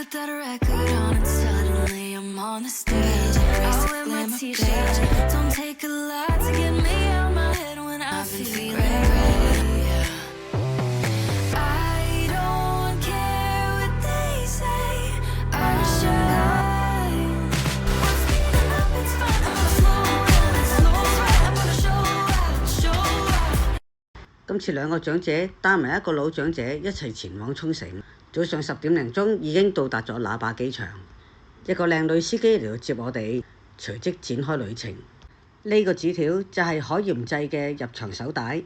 put that record on and suddenly I'm on the stage. I wear my t-shirt. Don't take a lot to get me out my head when I feel great. I don't care what they say. I shine. What's speeding up? It's fine. I'm gonna slow down. It's slow right. I'm gonna show out. 今次兩個長者帶埋一個老長者一齊前往沖繩。早上10點零鐘已經到達咗那霸機場，一個靚女司機嚟到接我哋，隨即展開旅程。呢個紙條就係海鹽祭嘅入場手帶，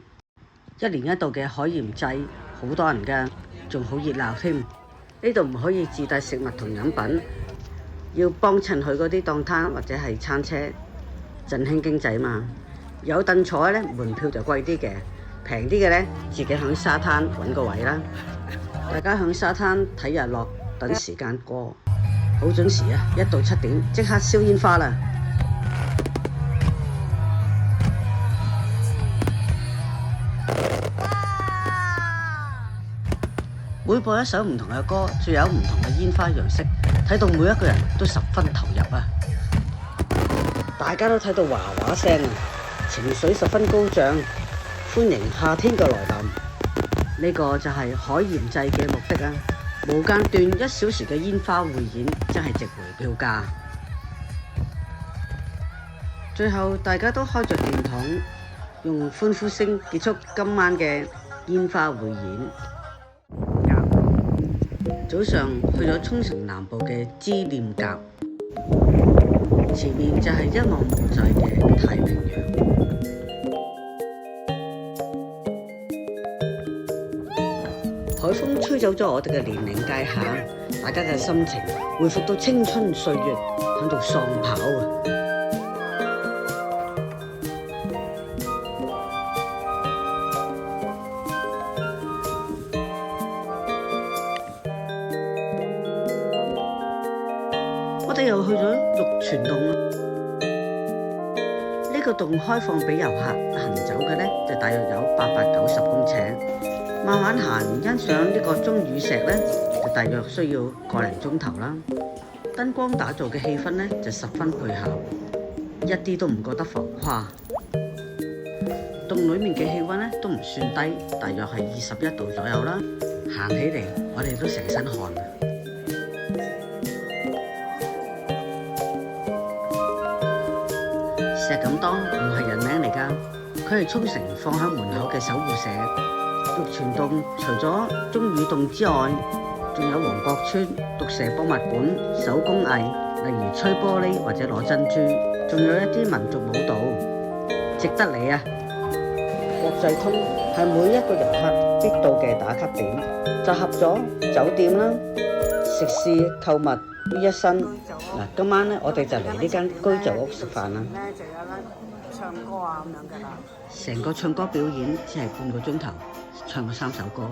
一年一度嘅海鹽祭好多人㗎，仲好熱鬧添。呢度唔可以自帶食物同飲品，要幫襯佢嗰啲檔攤或者係餐車，振興經濟嘛。有凳坐呢，門票就貴啲嘅，平啲嘅呢，自己響沙灘揾個位啦。大家響沙灘睇日落，等時間過，好準時啊！一到7點即刻燒煙花啦！每播一首唔同嘅歌，仲有唔同嘅煙花樣式，睇到每一個人都十分投入啊！大家都睇到嘩嘩聲啊，情緒十分高漲，歡迎夏天嘅來臨。呢個就係海鹽祭嘅目的啊！無間斷1小時嘅煙花匯演真係值回票價。最後大家都開着電筒，用歡呼聲結束今晚嘅煙花匯演。早上去咗沖繩南部嘅知念岬，前面就係一望無際嘅太平洋。海風吹走咗我哋嘅年齡界限，大家嘅心情回復到青春歲月，喺度喪跑啊！我哋又去咗玉泉洞啦。呢個洞開放俾遊客行走嘅呢，就大約有890公尺。慢慢行欣賞呢個鐘乳石呢，就大約需要個零鐘頭啦。燈光打造嘅氣氛呢，就十分配合，一啲都唔覺得浮誇。洞裡面嘅氣溫呢，都唔算低，大約係21度左右啦。行起嚟我哋都成身汗啊！石敢當唔係人名嚟㗎，佢係沖繩放喺門口嘅守護石。玉泉洞除咗鐘乳洞之外，仲有黃國村毒蛇博物館、手工藝，例如吹玻璃或者攞珍珠，仲有一啲民族舞蹈，值得嚟啊！國際通係每一個遊客必到嘅打卡點，集合咗酒店啦、食肆、購物於一身。嗱，今晚咧我哋就嚟呢間居酒屋食飯啦。就有啦唱歌啊咁樣㗎啦。成個唱歌表演只係半個鐘頭，唱咗3首歌。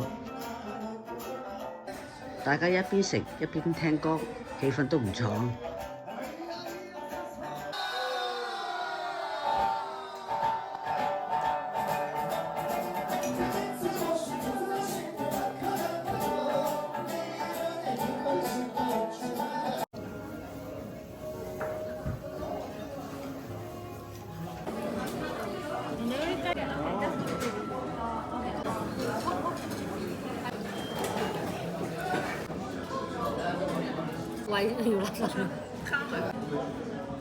大家一邊食一邊聽歌，氣氛都唔錯。喂，要垃圾卡佢。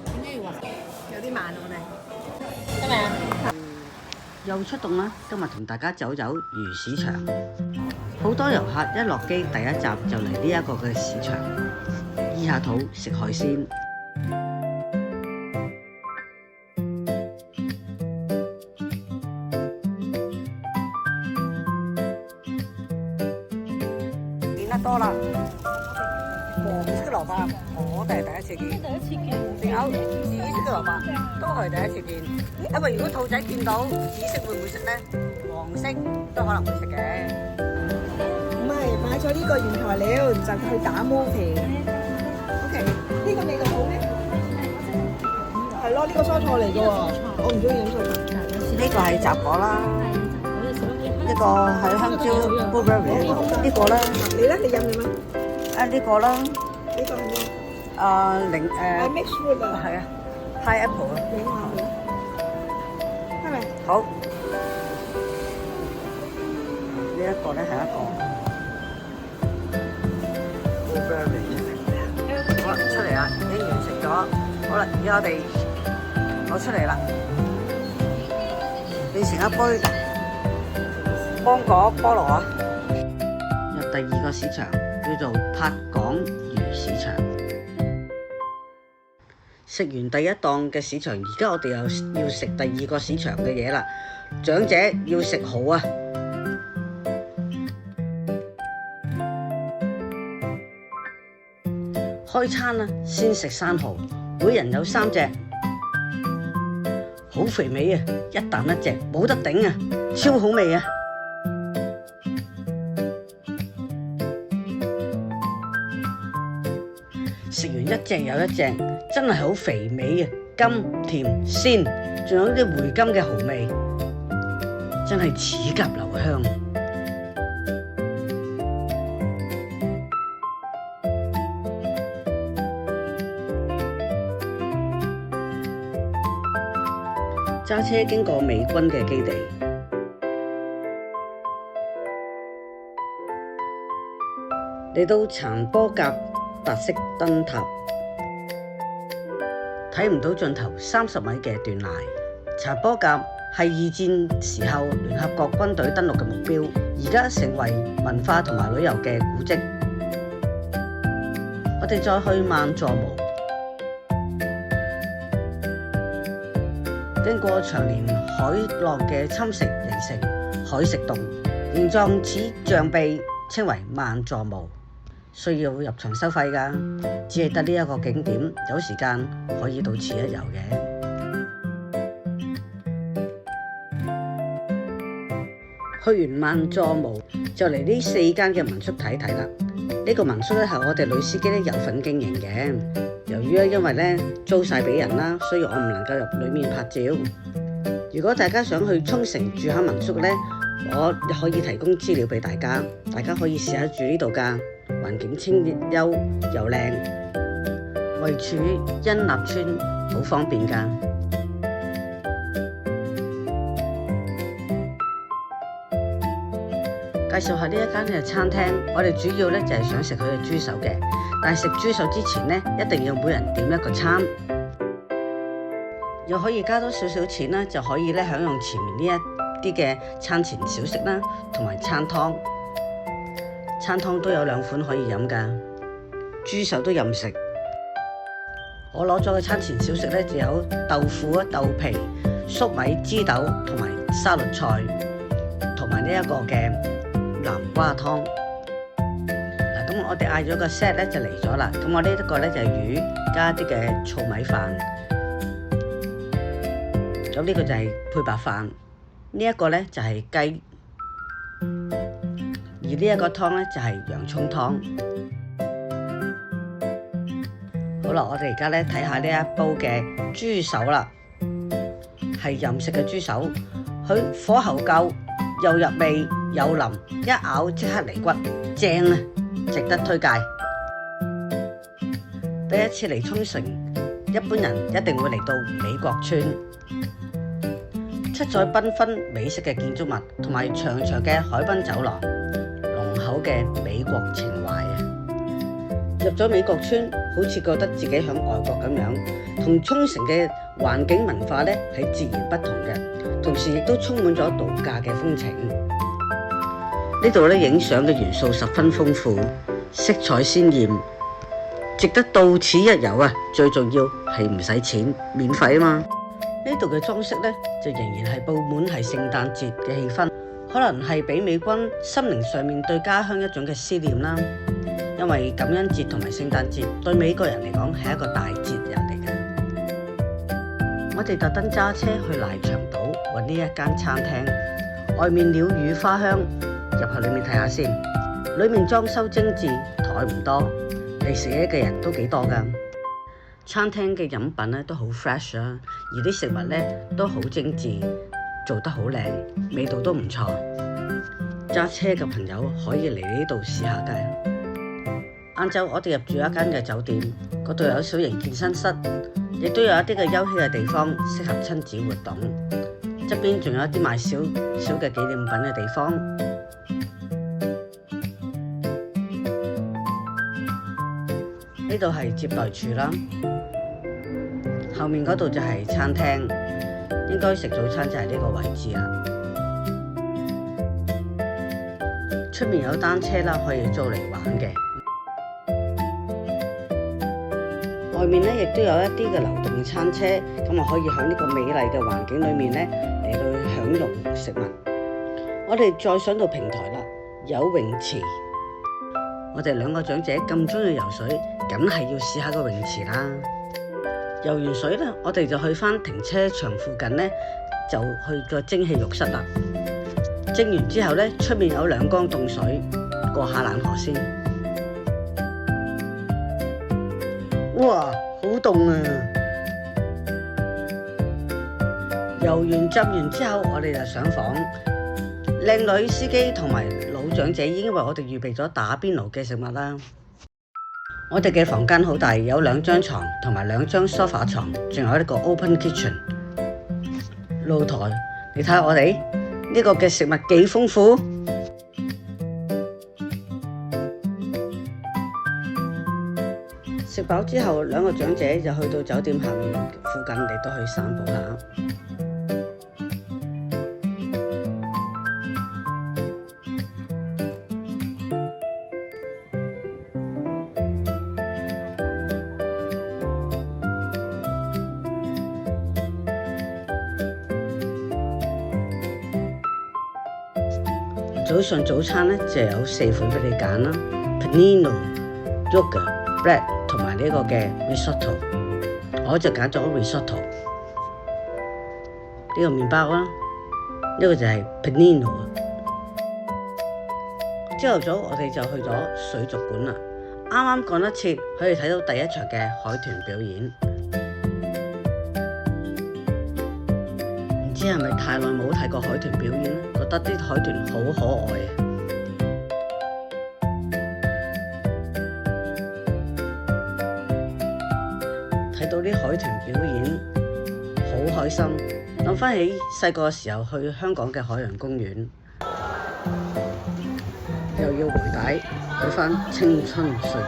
點解要話？有啲慢我哋。得未啊？又出動啦！今日同大家走走魚市場，好多遊客一落機第一站就嚟呢一個嘅市場，醫下肚食海鮮。見得多啦。黃色蘿蔔，我哋係第一次見。仲有紫色嘅蘿蔔，都係第一次見。因為如果兔仔見到紫色會唔會食咧？黃色都可能會食嘅。唔係買咗呢個原材料就去打毛皮。OK，呢個味道好咩？係咯，呢個蔬菜嚟嘅喎，我唔中意飲蔬菜。呢個係雜果啦，呢個係香蕉 blueberry，呢個咧，你咧？你飲嘅咩？呢個啦，呢個係咩？係 mix fruit 啊，係啊，pineapple 啊，影下佢，係咪？好。呢一個咧係一個 blueberry 好啦，出嚟啦，已經完成咗。好啦，而家我哋攞出嚟啦，變成一杯芒果菠蘿啊！入第二個市場叫做柏港魚市場。食完第一檔嘅市場，而家我哋又要食第二個市場嘅嘢啦。長者要食好啊！開餐啦，先食生蠔，每人有3隻，好肥美啊！一啖一隻，冇得頂啊，超好味啊！食完一隻又一隻，真係好肥美啊！甘甜鮮，仲有啲回甘嘅蠔味，真係齒頰留香。揸車經過美軍嘅基地，嚟到殘波甲白色燈塔，睇唔到盡頭30米嘅斷崖。殘波甲係2戰時候聯合國軍隊登陸嘅目標，而家成為文化同埋旅遊嘅古蹟。我哋再去萬座毛。經過長年海浪嘅侵蝕，形成海蝕洞，形狀似象鼻，稱為萬座毛，需要入場收費㗎。只係得呢一個景點，有時間可以到此一遊嘅。去完萬座毛，就嚟呢4間嘅民宿睇睇啦。呢個民宿咧係我哋女司機咧有份經營嘅。由於因為咧租晒俾人啦，所以我唔能夠入裏面拍照。如果大家想去沖繩住下民宿咧，我可以提供資料俾大家，大家可以試下住呢度㗎。環境清幽又靚，位處恩納村，好方便㗎。介紹下呢一間嘅餐廳，我哋主要咧就係想食佢嘅豬手嘅，但係食豬手之前咧，一定要每人點一個餐，又可以加多少少錢啦，就可以咧享用前面呢一啲嘅餐前小食啦，同埋餐湯。餐湯都有2款可以飲㗎，豬手都任食。我攞咗嘅餐前小食咧就有豆腐啊、豆皮、粟米、枝豆同埋沙律菜，同埋呢一個嘅南瓜湯。嗱，咁我哋嗌咗個 set 咧就嚟咗啦。咁我呢一個咧就係魚加啲嘅糙米飯，咁呢個就係配白飯。呢一個咧就係雞，而呢一個湯咧就係洋葱湯。好啦，我哋而家咧睇下呢一煲嘅豬手啦，係任食嘅豬手，佢火候夠，又入味又腍，一咬即刻離骨，正啊，值得推介。第一次嚟沖繩，一般人一定會嚟到美國村，七彩繽紛美式嘅建築物，同埋長長嘅海濱走廊，濃厚嘅美國情懷啊！入咗美國村，好似覺得自己響外國咁樣，同沖繩嘅環境文化咧係截然不同嘅，同時亦都充滿咗度假嘅風情。呢度咧影相嘅元素十分豐富，色彩鮮豔，值得到此一遊啊！最重要係唔使錢，免費啊嘛！呢度嘅裝飾咧就仍然係佈滿係聖誕節嘅氣氛，可能係俾美軍心靈上面對家鄉一種嘅思念啦。因為感恩節同埋聖誕節對美國人嚟講係一個大節日嚟嘅。我哋特登揸車去瀨長島搵呢一間餐廳，外面鳥語花香，入去裏面睇下先。裏面裝修精緻，台唔多，嚟食嘢嘅人都幾多㗎。餐廳嘅飲品咧都好 fresh 啊，而啲食物咧都好精緻，做得好靚，味道都唔錯。揸車嘅朋友可以嚟呢度試下㗎。晏晝我哋入住一間嘅酒店，嗰度有小型健身室，亦都有一啲嘅休憩嘅地方，適合親子活動。側邊仲有一啲賣小小嘅紀念品嘅地方。呢度係接待處啦，後面嗰度就係餐廳，應該食早餐就係呢個位置啦。出面有單車啦，可以租嚟玩嘅。外面咧亦都有一啲嘅流動餐車，咁啊可以喺呢個美麗嘅環境裏面咧嚟到享用食物。我哋再上到平台啦，有泳池。我哋兩個長者咁中意游水，梗係要試下個泳池啦。游完水咧，我哋就去返停車場附近咧，就去個蒸汽浴室啦。蒸完之後咧，出面有兩缸凍水，過下冷河先。哇，好凍啊！游完浸完之後，我哋就上房。靚女司機同埋老長者已經為我哋預備咗打邊爐嘅食物啦。我哋嘅房間好大，有2張床同埋2張梳化床，仲有一個 open kitchen 露台。你睇下我哋呢個嘅食物幾豐富。食飽之後，2個長者就去到酒店下面附近嚟到去散步下。早上早餐咧就有4款俾你揀啦 ，panino、yogurt、bread 同埋呢個嘅 risotto， 我就揀咗 risotto。呢個麵包啦，呢個就係 panino。朝頭早我哋就去咗水族館啦，啱啱趕得切可以睇到第一場嘅海豚表演。唔知係咪太耐冇睇過海豚表演咧？覺得啲海豚好可愛啊！睇到啲海豚表演，好開心，諗翻起細個嘅時候去香港嘅海洋公園，又要回帶去翻青春歲月。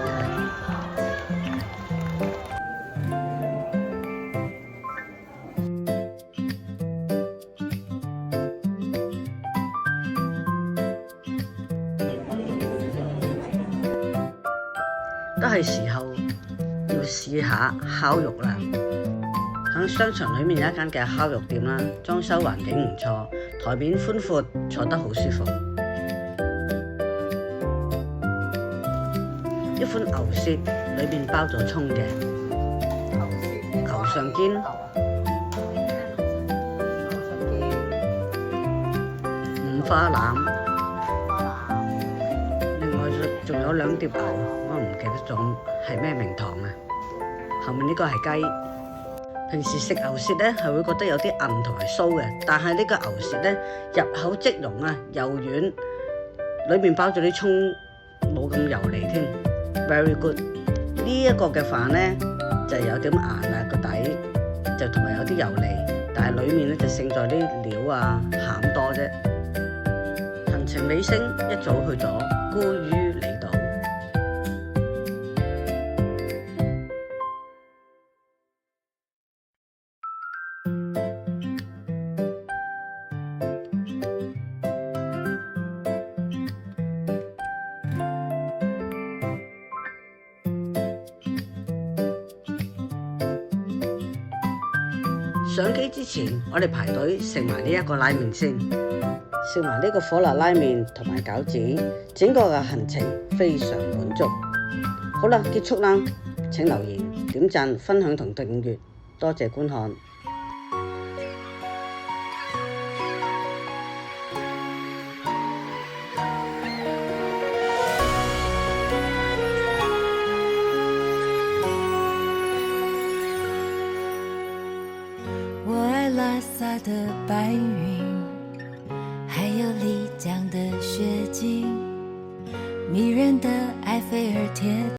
都係時候要試下烤肉啦！喺商場裏面有一間嘅烤肉店啦，裝修環境唔錯，台面寬闊，坐得好舒服。一款牛舌，裏面包咗葱嘅牛上肩、五花腩。仲有2碟牛，我唔記得咗係咩名堂啊。後面呢個係雞。平時食牛舌咧係會覺得有啲韌同埋酥嘅，但係呢個牛舌咧入口即溶啊，又軟，裏面包咗啲葱，冇咁油膩添 ，very good。呢一個嘅飯咧就有點硬啦，個底就同埋有啲油膩，但係裏面咧就勝在啲料啊餡多啫。行程尾聲，一早去咗孤於離島。上機之前，我哋排隊食埋呢一個拉麵先，食埋呢個火辣拉麵同埋餃子，整個嘅行程非常滿足。好啦，結束啦，請留言、點讚、分享同訂閱，多謝觀看。我爱拉萨的白云，还有丽江的雪景，迷人的埃菲尔铁塔。